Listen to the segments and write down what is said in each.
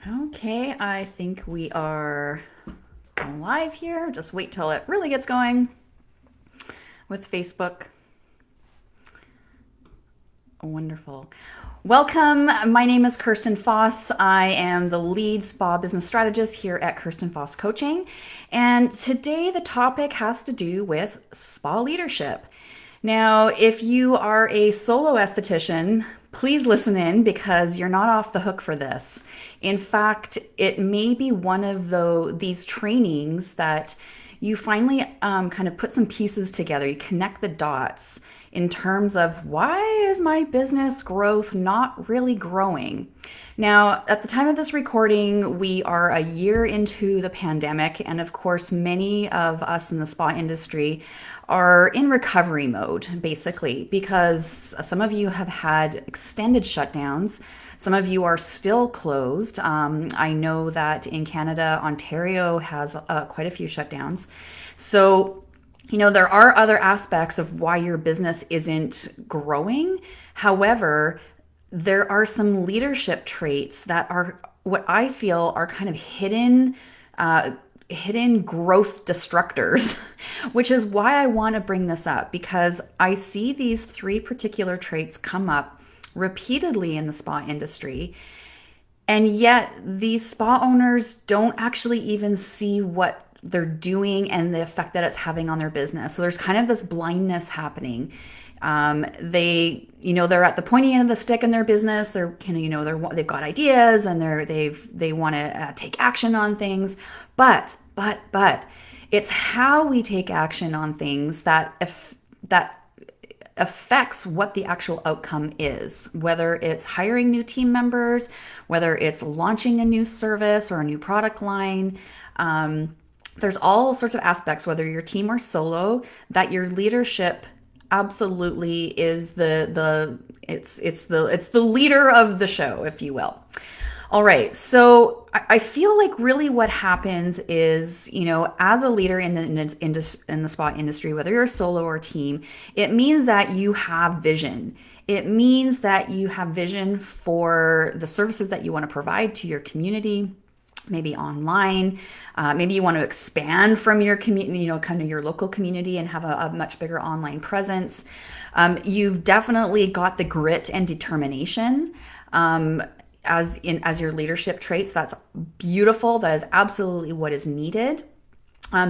Okay, I think we are live here. Just wait till it really gets going with Facebook. Wonderful. Welcome. My name is Kirsten Foss. I am the lead spa business strategist here at Kirsten Foss Coaching. And today the topic has to do with spa leadership. Now, if you are a solo esthetician, please listen in because you're not off the hook for this. In fact, it may be one of these trainings that you finally kind of put some pieces together. You connect the dots in terms of why is my business growth not really growing? Now, at the time of this recording, we are a year into the pandemic, and of course, many of us in the spa industry are in recovery mode, basically, because some of you have had extended shutdowns. Some of you are still closed. I know that in Canada, Ontario has quite a few shutdowns. So, there are other aspects of why your business isn't growing. However, there are some leadership traits that are what I feel are kind of hidden growth destructors, which is why I want to bring this up, because I see these three particular traits come up repeatedly in the spa industry. And yet these spa owners don't actually even see what they're doing and the effect that it's having on their business. So there's kind of this blindness happening. They're at the pointy end of the stick in their business. They're kind of, they've got ideas and they want to take action on things. But it's how we take action on things that affects what the actual outcome is, whether it's hiring new team members, whether it's launching a new service or a new product line. There's all sorts of aspects, whether you're team or solo, that your leadership absolutely is it's the leader of the show, if you will. All right, so I feel like really what happens is, as a leader in the spa industry, whether you're a solo or team, it means that you have vision. It means that you have vision for the services that you want to provide to your community, maybe online. Maybe you want to expand from your community, kind of your local community, and have a much bigger online presence. You've definitely got the grit and determination. As your leadership traits. That's beautiful. That is absolutely what is needed,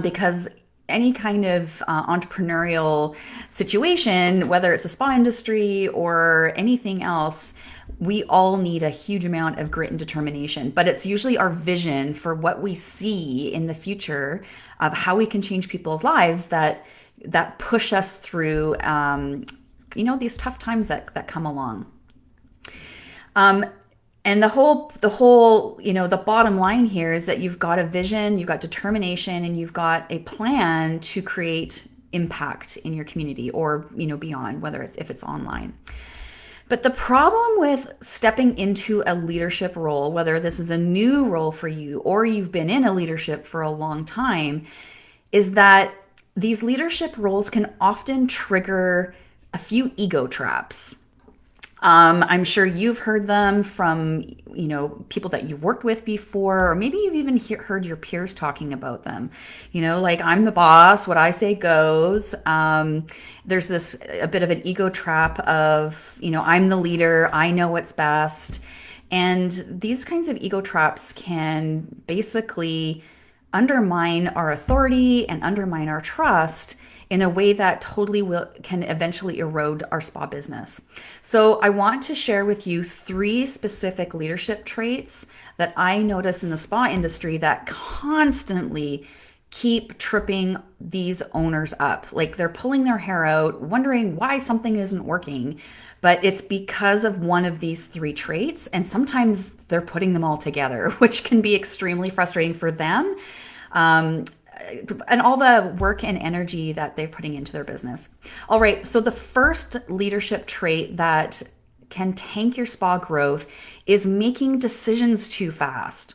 because any kind of entrepreneurial situation, whether it's a spa industry or anything else, we all need a huge amount of grit and determination. But it's usually our vision for what we see in the future of how we can change people's lives that push us through these tough times that come along. And the whole, the bottom line here is that you've got a vision, you've got determination, and you've got a plan to create impact in your community or, beyond, if it's online. But the problem with stepping into a leadership role, whether this is a new role for you or you've been in a leadership for a long time, is that these leadership roles can often trigger a few ego traps. I'm sure you've heard them from, people that you've worked with before, or maybe you've even heard your peers talking about them. Like, I'm the boss, what I say goes. There's a bit of an ego trap of, I'm the leader, I know what's best. And these kinds of ego traps can basically undermine our authority and undermine our trust in a way that totally can eventually erode our spa business. So I want to share with you 3 specific leadership traits that I notice in the spa industry that constantly keep tripping these owners up. Like, they're pulling their hair out, wondering why something isn't working, but it's because of one of these 3 traits. And sometimes they're putting them all together, which can be extremely frustrating for them. And all the work and energy that they're putting into their business. All right, so the first leadership trait that can tank your spa growth is making decisions too fast.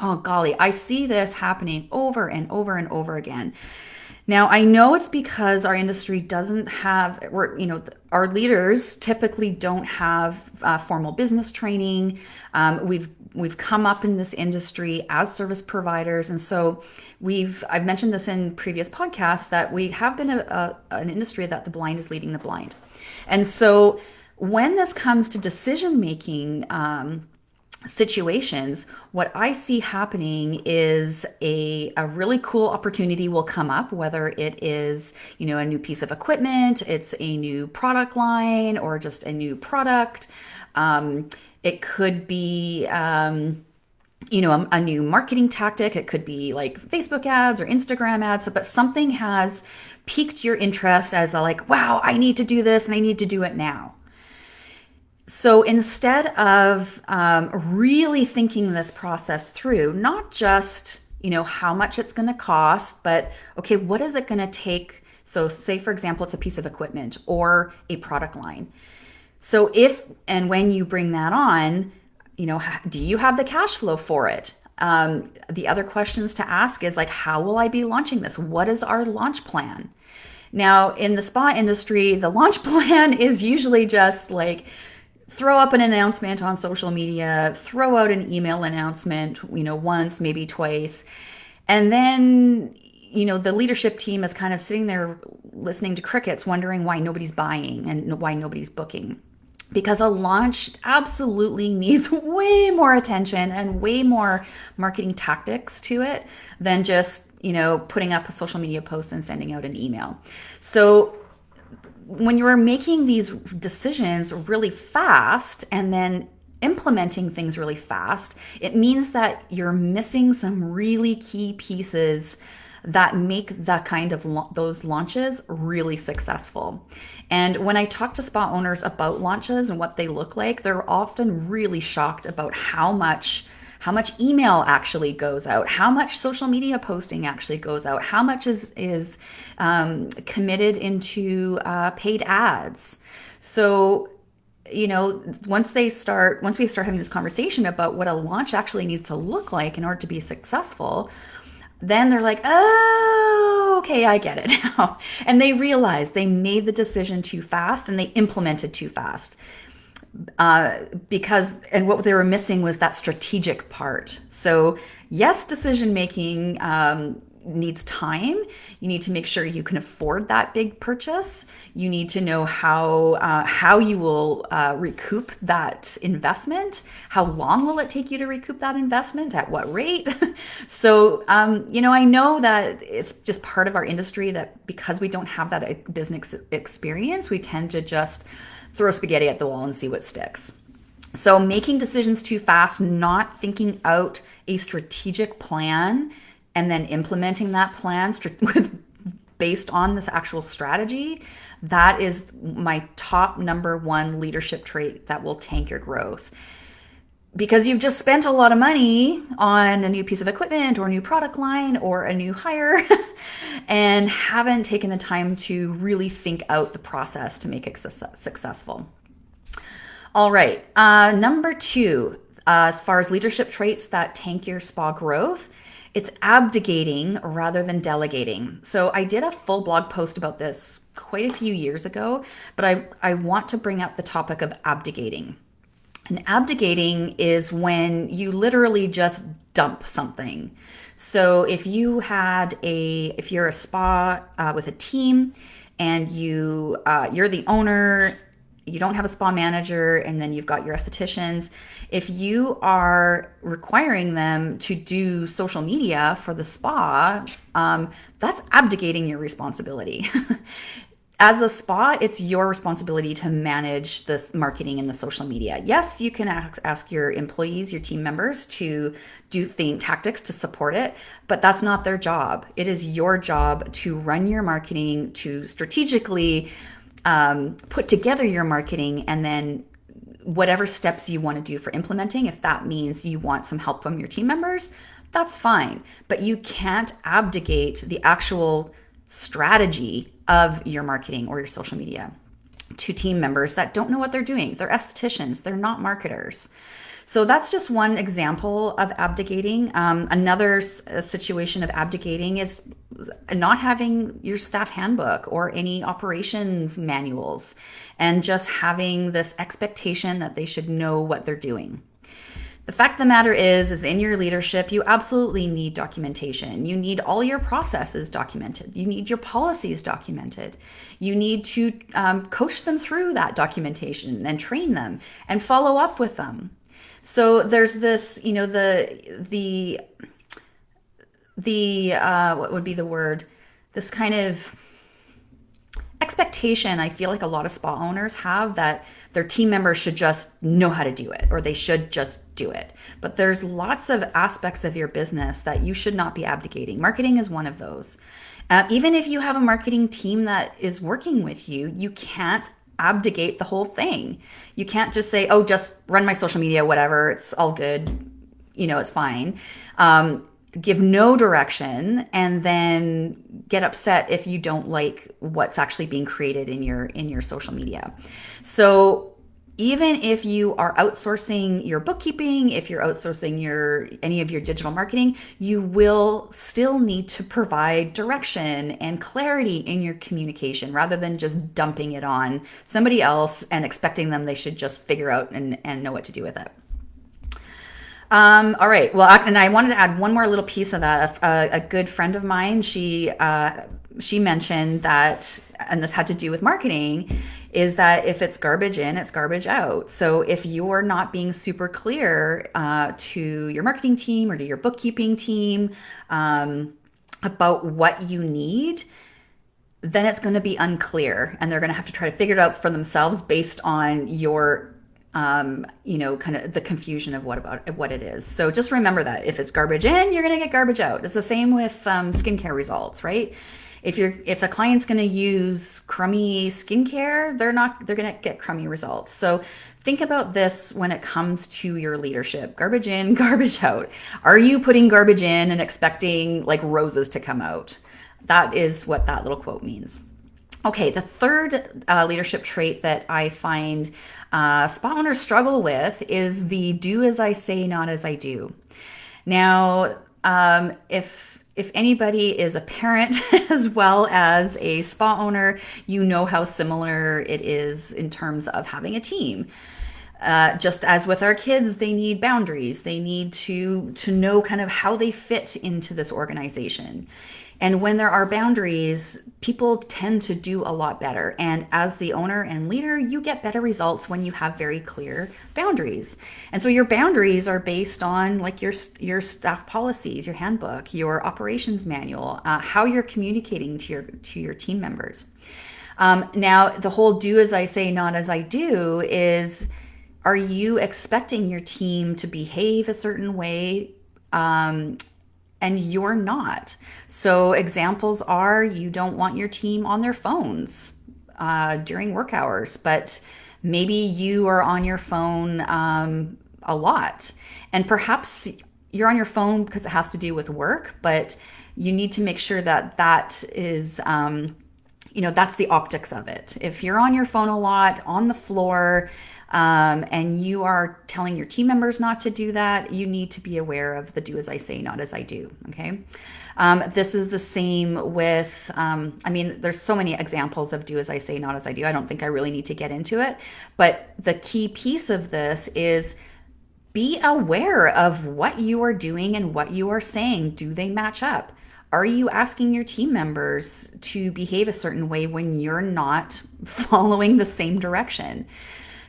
Oh, golly, I see this happening over and over and over again. Now, I know it's because our industry doesn't have, our leaders typically don't have formal business training. We've come up in this industry as service providers, and so I've mentioned this in previous podcasts that we have been an industry that the blind is leading the blind, and so when this comes to decision making situations, what I see happening is a really cool opportunity will come up, whether it is, a new piece of equipment, it's a new product line, or just a new product. It could be, a new marketing tactic. It could be like Facebook ads or Instagram ads, but something has piqued your interest as like, wow, I need to do this and I need to do it now. So instead of really thinking this process through, not just, how much it's going to cost, but okay, what is it going to take? So say, for example, it's a piece of equipment or a product line. So if and when you bring that on, do you have the cash flow for it? The other questions to ask is like, how will I be launching this? What is our launch plan? Now, in the spa industry, the launch plan is usually just like, throw up an announcement on social media, throw out an email announcement, once, maybe twice. And then, the leadership team is kind of sitting there listening to crickets, wondering why nobody's buying and why nobody's booking. Because a launch absolutely needs way more attention and way more marketing tactics to it than just, putting up a social media post and sending out an email. So when you're making these decisions really fast and then implementing things really fast, it means that you're missing some really key pieces that make that kind of those launches really successful. And when I talk to spa owners about launches and what they look like, they're often really shocked about how much email actually goes out, how much social media posting actually goes out, how much is committed into paid ads. So, once we start having this conversation about what a launch actually needs to look like in order to be successful, then they're like, oh, okay, I get it now. And they realize they made the decision too fast and they implemented too fast. And what they were missing was that strategic part. So yes, decision making needs time. You need to make sure you can afford that big purchase. You need to know how you will recoup that investment. How long will it take you to recoup that investment? At what rate? So, I know that it's just part of our industry that because we don't have that business experience, we tend to just throw spaghetti at the wall and see what sticks. So making decisions too fast, not thinking out a strategic plan and then implementing that plan based on this actual strategy, that is my top number one leadership trait that will tank your growth. Because you've just spent a lot of money on a new piece of equipment or a new product line or a new hire and haven't taken the time to really think out the process to make it successful. All right. Number 2, as far as leadership traits that tank your spa growth, it's abdicating rather than delegating. So I did a full blog post about this quite a few years ago, but I want to bring up the topic of abdicating. And abdicating is when you literally just dump something. So if you're a spa with a team and you're the owner, you don't have a spa manager, and then you've got your estheticians. If you are requiring them to do social media for the spa, that's abdicating your responsibility. As a spa, it's your responsibility to manage this marketing and the social media. Yes, you can ask your employees, your team members to do tactics to support it, but that's not their job. It is your job to run your marketing, to strategically put together your marketing, and then whatever steps you want to do for implementing. If that means you want some help from your team members, that's fine. But you can't abdicate the actual strategy of your marketing or your social media to team members that don't know what they're doing. They're estheticians, they're not marketers. So that's just one example of abdicating. Another situation of abdicating is not having your staff handbook or any operations manuals, and just having this expectation that they should know what they're doing. The fact of the matter is in your leadership, you absolutely need documentation. You need all your processes documented. You need your policies documented. You need to coach them through that documentation and train them and follow up with them. So there's this, what would be the word? This kind of expectation I feel like a lot of spa owners have, that their team members should just know how to do it, or they should just do it. But there's lots of aspects of your business that you should not be abdicating. Marketing is one of those. Even if you have a marketing team that is working with you, you can't abdicate the whole thing. You can't just say, oh, just run my social media, whatever, it's all good, it's fine. Give no direction, and then get upset if you don't like what's actually being created in your social media. So even if you are outsourcing your bookkeeping, if you're outsourcing any of your digital marketing, you will still need to provide direction and clarity in your communication, rather than just dumping it on somebody else and expecting them they should just figure out and know what to do with it. All right. Well, and I wanted to add one more little piece of that. A good friend of mine, she mentioned that, and this had to do with marketing, is that if it's garbage in, it's garbage out. So if you're not being super clear to your marketing team or to your bookkeeping team about what you need, then it's going to be unclear, and they're going to have to try to figure it out for themselves based on your kind of the confusion of what it is. So just remember that if it's garbage in, you're going to get garbage out. It's the same with skincare results, right? If a client's going to use crummy skincare, they're going to get crummy results. So think about this when it comes to your leadership: garbage in, garbage out. Are you putting garbage in and expecting like roses to come out? That is what that little quote means. Okay, the third leadership trait that I find spa owners struggle with is the do as I say, not as I do. Now, if anybody is a parent as well as a spa owner, you know how similar it is in terms of having a team. Just as with our kids, they need boundaries. They need to know kind of how they fit into this organization. And when there are boundaries, people tend to do a lot better. And as the owner and leader, you get better results when you have very clear boundaries. And so your boundaries are based on like your staff policies, your handbook, your operations manual, how you're communicating to your team members. Now, the whole do as I say, not as I do is, are you expecting your team to behave a certain way? And you're not. So examples are, you don't want your team on their phones during work hours, but maybe you are on your phone a lot. And perhaps you're on your phone because it has to do with work, but you need to make sure that is, that's the optics of it. If you're on your phone a lot, on the floor, and you are telling your team members not to do that, you need to be aware of the do as I say, not as I do. Okay. This is the same with, there's so many examples of do as I say, not as I do. I don't think I really need to get into it, but the key piece of this is be aware of what you are doing and what you are saying. Do they match up? Are you asking your team members to behave a certain way when you're not following the same direction?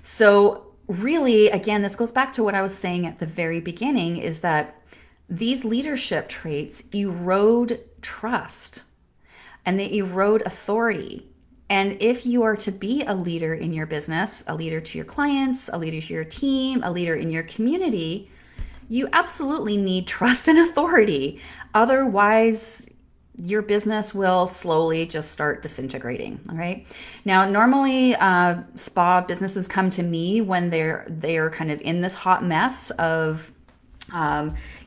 So really, again, this goes back to what I was saying at the very beginning, is that these leadership traits erode trust and they erode authority. And if you are to be a leader in your business, a leader to your clients, a leader to your team, a leader in your community, you absolutely need trust and authority. Otherwise, your business will slowly just start disintegrating. All right. Now, normally spa businesses come to me when they're kind of in this hot mess of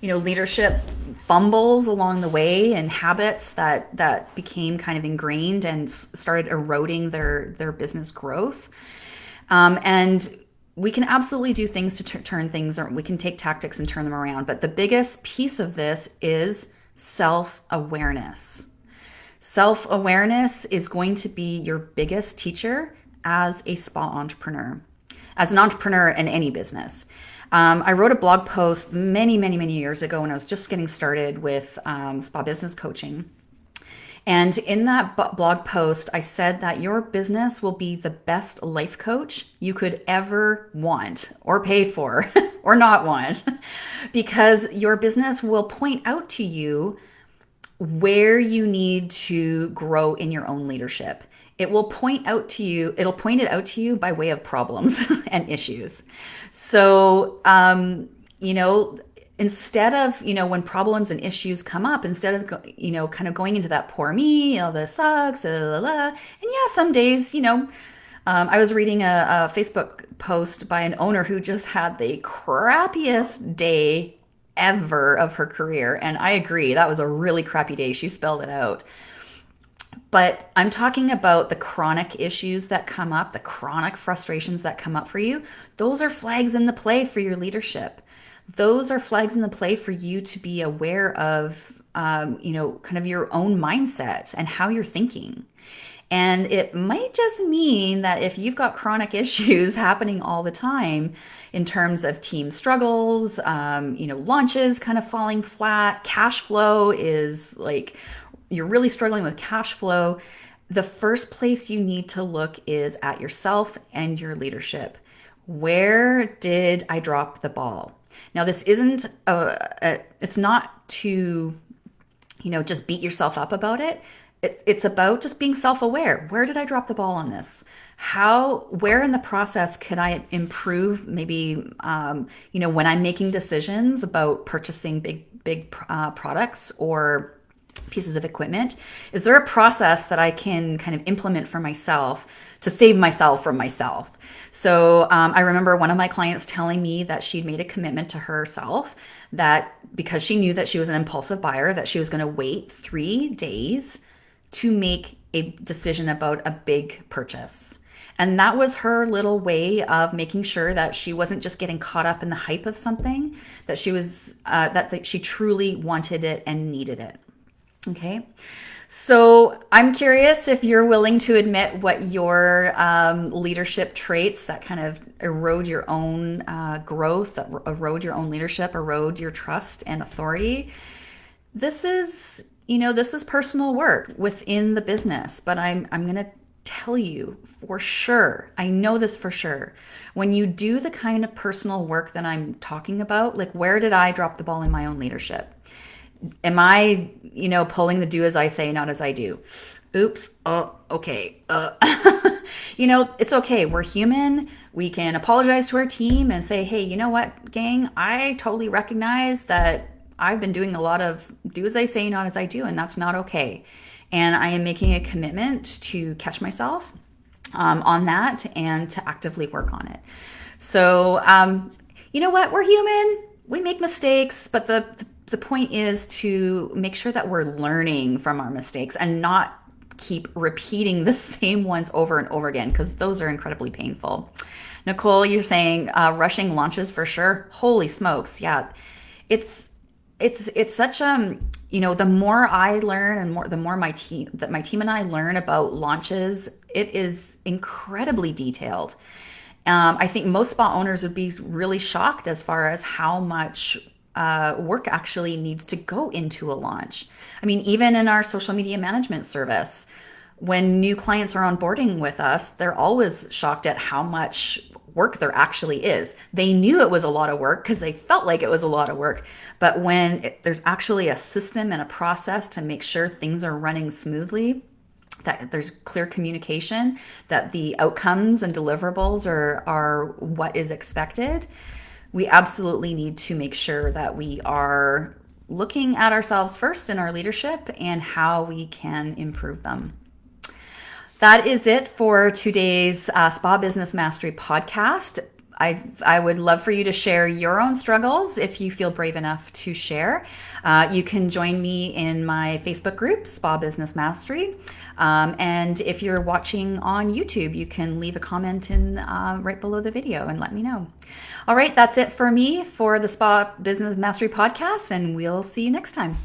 leadership fumbles along the way and habits that became kind of ingrained and started eroding their business growth. And we can absolutely do things to turn things, or we can take tactics and turn them around. But the biggest piece of this is self-awareness. Self-awareness is going to be your biggest teacher as a spa entrepreneur, as an entrepreneur in any business. I wrote a blog post many years ago when I was just getting started with spa business coaching. And in that blog post, I said that your business will be the best life coach you could ever want or pay for or not want, because your business will point out to you where you need to grow in your own leadership. It'll point it out to you by way of problems and issues. So, instead of, when problems and issues come up, instead of, kind of going into that poor me, this sucks, and yeah, some days, I was reading a Facebook post by an owner who just had the crappiest day ever of her career. And I agree, that was a really crappy day. She spelled it out. But I'm talking about the chronic issues that come up, the chronic frustrations that come up for you. Those are flags in the play for your leadership. Those are flags in the play for you to be aware of, kind of your own mindset and how you're thinking. And it might just mean that if you've got chronic issues happening all the time in terms of team struggles, launches kind of falling flat, cash flow is like, you're really struggling with cash flow, the first place you need to look is at yourself and your leadership. Where did I drop the ball? Now, this isn't, it's not to, just beat yourself up about it. It's about just being self-aware. Where did I drop the ball on this? Where in the process can I improve? Maybe, when I'm making decisions about purchasing big products or pieces of equipment, is there a process that I can kind of implement for myself to save myself from myself? So I remember one of my clients telling me that she'd made a commitment to herself that because she knew that she was an impulsive buyer, that she was going to wait 3 days to make a decision about a big purchase. And that was her little way of making sure that she wasn't just getting caught up in the hype of something, that she was that she truly wanted it and needed it. Okay. So I'm curious if you're willing to admit what your leadership traits that kind of erode your own growth, that erode your own leadership, erode your trust and authority. This is personal work within the business, but I'm going to tell you for sure, I know this for sure, when you do the kind of personal work that I'm talking about, like where did I drop the ball in my own leadership? Am I, pulling the do as I say, not as I do? Oops. Oh, okay. It's okay. We're human. We can apologize to our team and say, hey, you know what, gang? I totally recognize that I've been doing a lot of do as I say, not as I do, and that's not okay. And I am making a commitment to catch myself on that and to actively work on it. So, you know what? We're human. We make mistakes, but the point is to make sure that we're learning from our mistakes and not keep repeating the same ones over and over again, because those are incredibly painful. Nicole, you're saying rushing launches for sure. Holy smokes. Yeah. It's such the more I learn and the more my team and I learn about launches, it is incredibly detailed. I think most spa owners would be really shocked as far as how much work actually needs to go into a launch. I mean, even in our social media management service, when new clients are onboarding with us, they're always shocked at how much work there actually is. They knew it was a lot of work because they felt like it was a lot of work. But when there's actually a system and a process to make sure things are running smoothly, that there's clear communication, that the outcomes and deliverables are what is expected, we absolutely need to make sure that we are looking at ourselves first in our leadership and how we can improve them. That is it for today's Spa Business Mastery podcast. I would love for you to share your own struggles if you feel brave enough to share. You can join me in my Facebook group, Spa Business Mastery. And if you're watching on YouTube, you can leave a comment in right below the video and let me know. All right, that's it for me for the Spa Business Mastery podcast, and we'll see you next time.